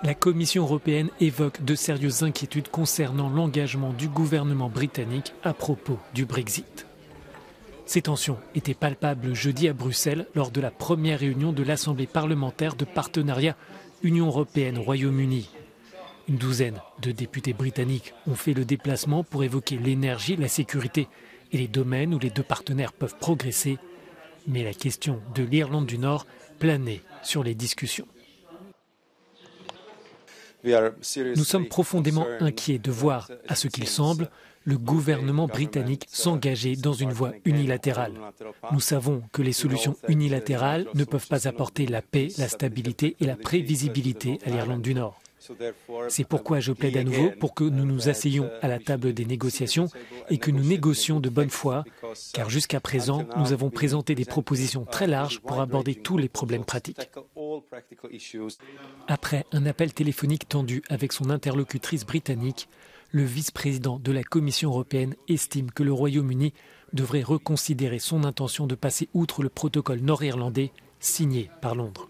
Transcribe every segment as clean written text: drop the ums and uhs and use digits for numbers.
La Commission européenne évoque de sérieuses inquiétudes concernant l'engagement du gouvernement britannique à propos du Brexit. Ces tensions étaient palpables jeudi à Bruxelles lors de la première réunion de l'Assemblée parlementaire de partenariat Union européenne-Royaume-Uni. Une douzaine de députés britanniques ont fait le déplacement pour évoquer l'énergie, la sécurité et les domaines où les deux partenaires peuvent progresser. Mais la question de l'Irlande du Nord planait sur les discussions. Nous sommes profondément inquiets de voir, à ce qu'il semble, le gouvernement britannique s'engager dans une voie unilatérale. Nous savons que les solutions unilatérales ne peuvent pas apporter la paix, la stabilité et la prévisibilité à l'Irlande du Nord. C'est pourquoi je plaide à nouveau pour que nous nous asseyions à la table des négociations et que nous négocions de bonne foi, car jusqu'à présent, nous avons présenté des propositions très larges pour aborder tous les problèmes pratiques. Après un appel téléphonique tendu avec son interlocutrice britannique, le vice-président de la Commission européenne estime que le Royaume-Uni devrait reconsidérer son intention de passer outre le protocole nord-irlandais signé par Londres.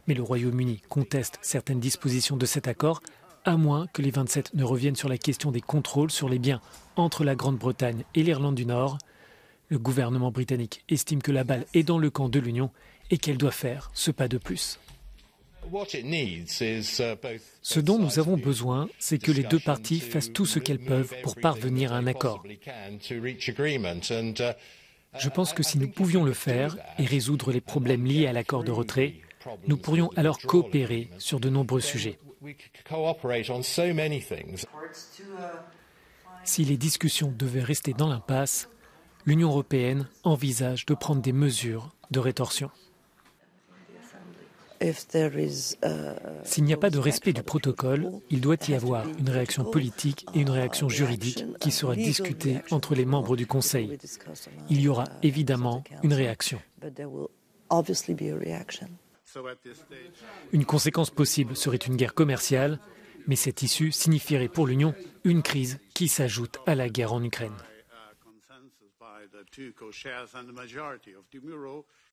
Mais le Royaume-Uni conteste certaines dispositions de cet accord, à moins que les 27 ne reviennent sur la question des contrôles sur les biens entre la Grande-Bretagne et l'Irlande du Nord. Le gouvernement britannique estime que la balle est dans le camp de l'Union et qu'elle doit faire ce pas de plus. Ce dont nous avons besoin, c'est que les deux parties fassent tout ce qu'elles peuvent pour parvenir à un accord. Je pense que si nous pouvions le faire et résoudre les problèmes liés à l'accord de retrait, nous pourrions alors coopérer sur de nombreux sujets. Si les discussions devaient rester dans l'impasse, l'Union européenne envisage de prendre des mesures de rétorsion. S'il n'y a pas de respect du protocole, il doit y avoir une réaction politique et une réaction juridique qui sera discutée entre les membres du Conseil. Il y aura évidemment une réaction. Une conséquence possible serait une guerre commerciale, mais cette issue signifierait pour l'Union une crise qui s'ajoute à la guerre en Ukraine.